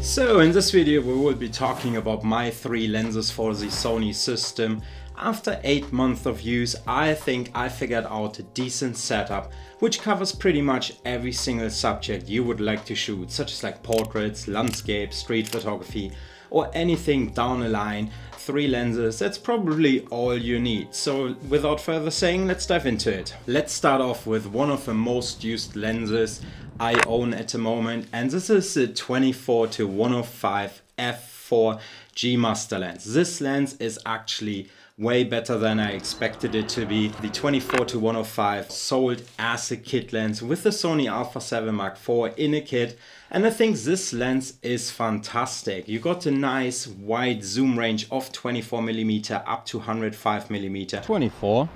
So in this video we will be talking about my 3 lenses for the Sony system. After 8 months of use, I think I figured out a decent setup which covers pretty much every single subject you would like to shoot, such as like portraits, landscape, street photography or anything down the line. 3 lenses, that's probably all you need. So without further saying, let's dive into it. Let's start off with one of the most used lenses I own at the moment, and this is the 24-105 f4 G Master lens. This lens is actually way better than I expected it to be. The 24-105 sold as a kit lens with the Sony Alpha 7 Mark IV in a kit, and I think this lens is fantastic. You got a nice wide zoom range of 24mm up to 105mm. 24,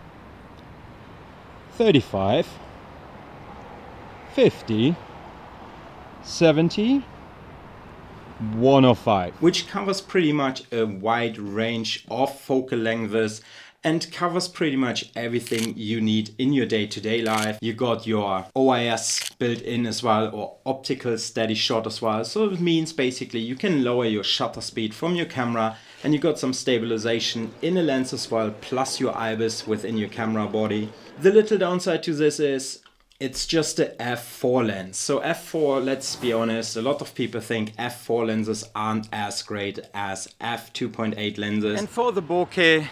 35, 50, 70, 105, which covers pretty much a wide range of focal lengths and covers pretty much everything you need in your day-to-day life. You got your OIS built in as well, or optical steady shot as well. So it means basically you can lower your shutter speed from your camera, and you got some stabilization in a lens as well, plus your IBIS within your camera body. The little downside to this is it's just a f4 lens. So f4, let's be honest, a lot of people think f4 lenses aren't as great as f2.8 lenses. And for the bokeh,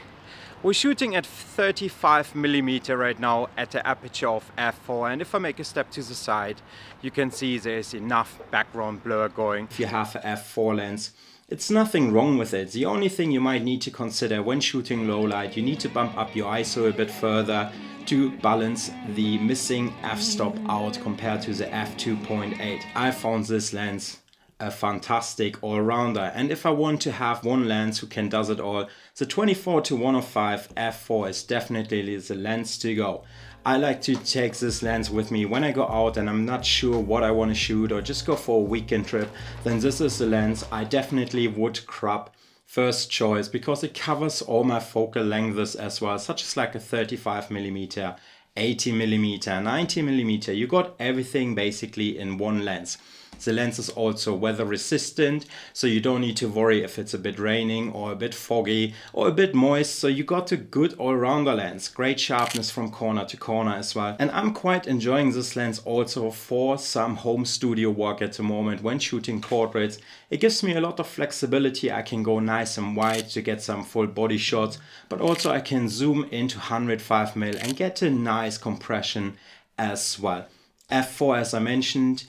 we're shooting at 35mm right now at the aperture of f4, and if I make a step to the side, you can see there's enough background blur going. If you have a f4 lens, it's nothing wrong with it. The only thing you might need to consider when shooting low light, you need to bump up your ISO a bit further to balance the missing f-stop out compared to the f2.8. I found this lens a fantastic all-rounder, and if I want to have one lens who can does it all, the 24-105 f4 is definitely the lens to go. I like to take this lens with me when I go out and I'm not sure what I want to shoot, or just go for a weekend trip. Then this is the lens I definitely would crop first choice, because it covers all my focal lengths as well, such as like a 35mm, 80mm, 90mm. You got everything basically in one lens. The lens is also weather resistant, so you don't need to worry if it's a bit raining or a bit foggy or a bit moist. So you got a good all-rounder lens. Great sharpness from corner to corner as well. And I'm quite enjoying this lens also for some home studio work at the moment when shooting portraits. It gives me a lot of flexibility. I can go nice and wide to get some full body shots, but also I can zoom into 105mm and get a nice compression as well. f4, as I mentioned,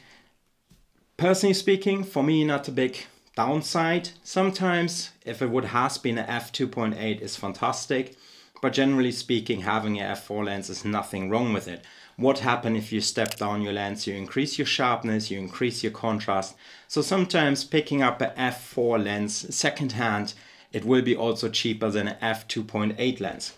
personally speaking, for me, not a big downside. Sometimes, if it would has been an f2.8 is fantastic, but generally speaking, having an f4 lens is nothing wrong with it. What happens if you step down your lens? You increase your sharpness, you increase your contrast. So sometimes picking up an f4 lens secondhand, it will be also cheaper than an f2.8 lens.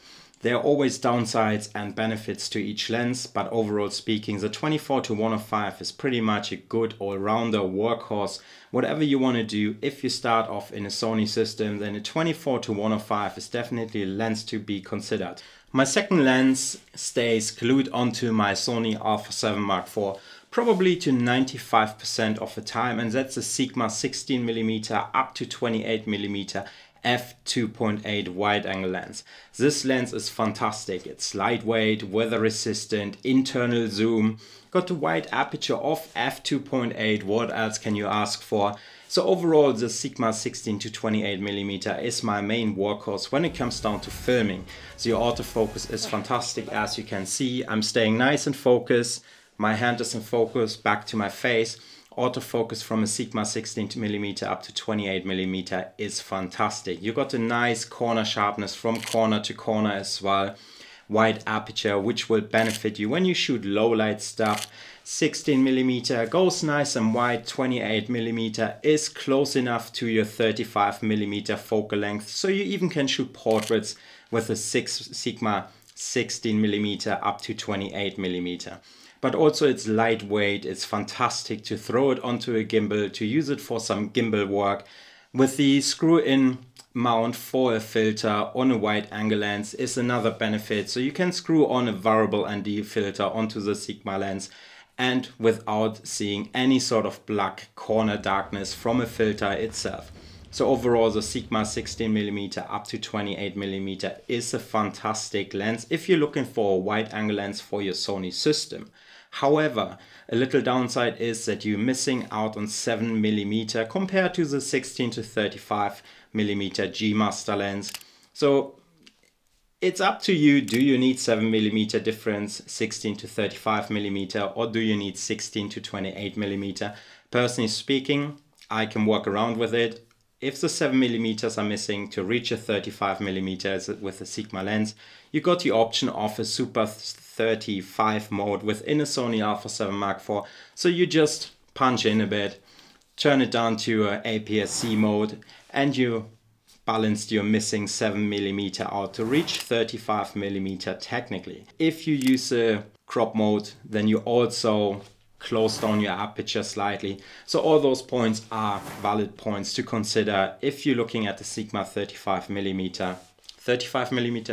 There are always downsides and benefits to each lens, but overall speaking, the 24-105 is pretty much a good all-rounder workhorse. Whatever you want to do, if you start off in a Sony system, then a 24-105 is definitely a lens to be considered. My second lens stays glued onto my Sony Alpha 7 Mark IV, probably to 95% of the time, and that's a Sigma 16mm up to 28mm f2.8 wide angle lens. This lens is fantastic. It's lightweight, weather resistant, internal zoom, got a wide aperture of f2.8. What else can you ask for? So overall, the Sigma 16 to 28mm is my main workhorse when it comes down to filming. The autofocus is fantastic. As you can see, I'm staying nice in focus. My hand is in focus, back to my face. Autofocus from a Sigma 16mm up to 28mm is fantastic. You got a nice corner sharpness from corner to corner as well. Wide aperture, which will benefit you when you shoot low light stuff. 16mm goes nice and wide. 28mm is close enough to your 35mm focal length, so you even can shoot portraits with a Sigma 16mm up to 28mm. But also it's lightweight, it's fantastic to throw it onto a gimbal, to use it for some gimbal work. With the screw-in mount for a filter on a wide angle lens is another benefit. So you can screw on a variable ND filter onto the Sigma lens and without seeing any sort of black corner darkness from a filter itself. So overall, the Sigma 16mm up to 28mm is a fantastic lens if you're looking for a wide angle lens for your Sony system. However, a little downside is that you're missing out on 7mm compared to the 16 to 35mm G Master lens. So it's up to you. Do you need 7mm difference, 16 to 35mm, or do you need 16 to 28mm? Personally speaking, I can work around with it. If the 7mm are missing to reach a 35mm with a Sigma lens, you got the option of a Super 35 mode within a Sony Alpha 7 Mark IV. So you just punch in a bit, turn it down to a APS-C mode, and you balanced your missing 7mm out to reach 35mm technically. If you use a crop mode, then you also close down your aperture slightly. So all those points are valid points to consider if you're looking at the Sigma 35mm,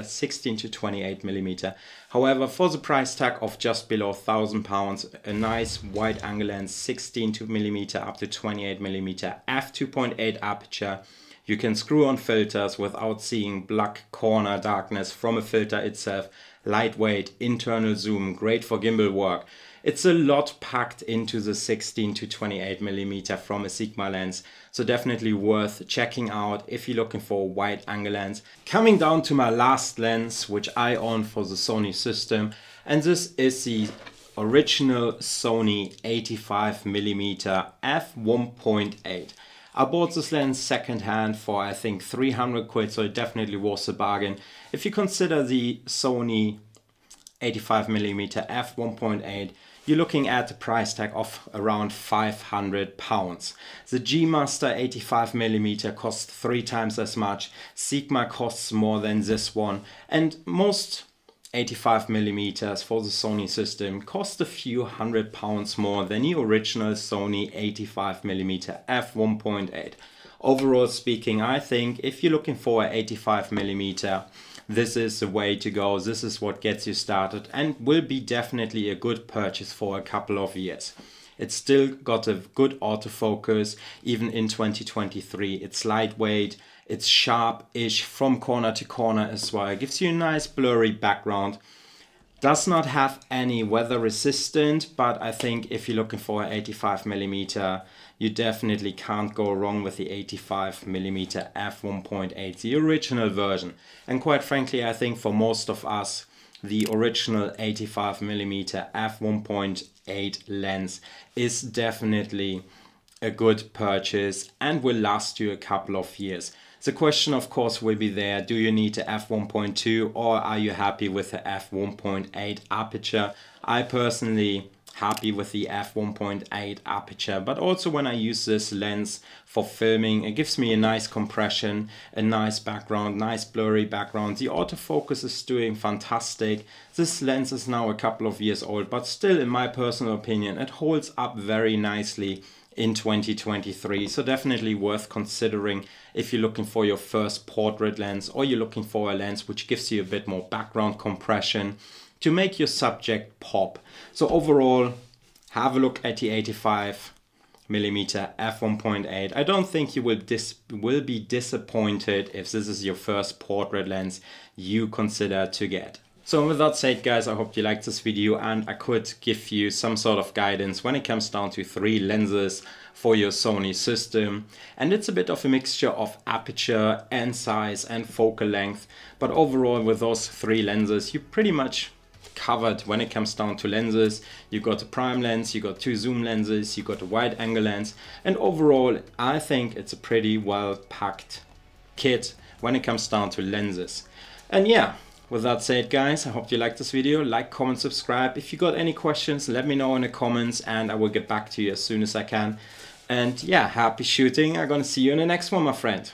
16 to 28mm. However, for the price tag of just below £1,000, a nice wide angle lens, 16mm up to 28mm, f2.8 aperture, you can screw on filters without seeing black corner darkness from a filter itself, lightweight, internal zoom, great for gimbal work. It's a lot packed into the 16 to 28mm from a Sigma lens, so definitely worth checking out if you're looking for a wide angle lens. Coming down to my last lens, which I own for the Sony system, and this is the original Sony 85mm f1.8. I bought this lens secondhand for I think 300 quid, so it definitely was a bargain. If you consider the Sony 85mm f1.8, you're looking at a price tag of around £500. The G Master 85mm costs 3 times as much, Sigma costs more than this one, and most 85mm for the Sony system cost a few £100 more than the original Sony 85mm f1.8. Overall speaking, I think if you're looking for an 85mm, this is the way to go. This is what gets you started and will be definitely a good purchase for a couple of years. It's still got a good autofocus even in 2023. It's lightweight, it's sharp-ish from corner to corner as well. It gives you a nice blurry background. Does not have any weather resistant, but I think if you're looking for an 85mm, you definitely can't go wrong with the 85mm f1.8, the original version. And quite frankly, I think for most of us, the original 85mm f1.8 lens is definitely a good purchase and will last you a couple of years. The question of course will be there, do you need the f1.2 or are you happy with the f1.8 aperture? I personally happy with the f1.8 aperture, but also when I use this lens for filming, it gives me a nice compression, a nice background, nice blurry background. The autofocus is doing fantastic. This lens is now a couple of years old, but still in my personal opinion, it holds up very nicely in 2023, so definitely worth considering if you're looking for your first portrait lens or you're looking for a lens which gives you a bit more background compression to make your subject pop. So overall, have a look at the 85mm f1.8. I don't think you will be disappointed if this is your first portrait lens you consider to get. So with that said guys, I hope you liked this video and I could give you some sort of guidance when it comes down to 3 lenses for your Sony system. And it's a bit of a mixture of aperture and size and focal length. But overall with those 3 lenses, you pretty much covered when it comes down to lenses. You got a prime lens, you got 2 zoom lenses, you got a wide angle lens. And overall, I think it's a pretty well packed kit when it comes down to lenses. And yeah. With that said guys, I hope you liked this video. Like, comment, subscribe. If you got any questions, let me know in the comments and I will get back to you as soon as I can. And yeah, happy shooting. I'm gonna see you in the next one, my friend.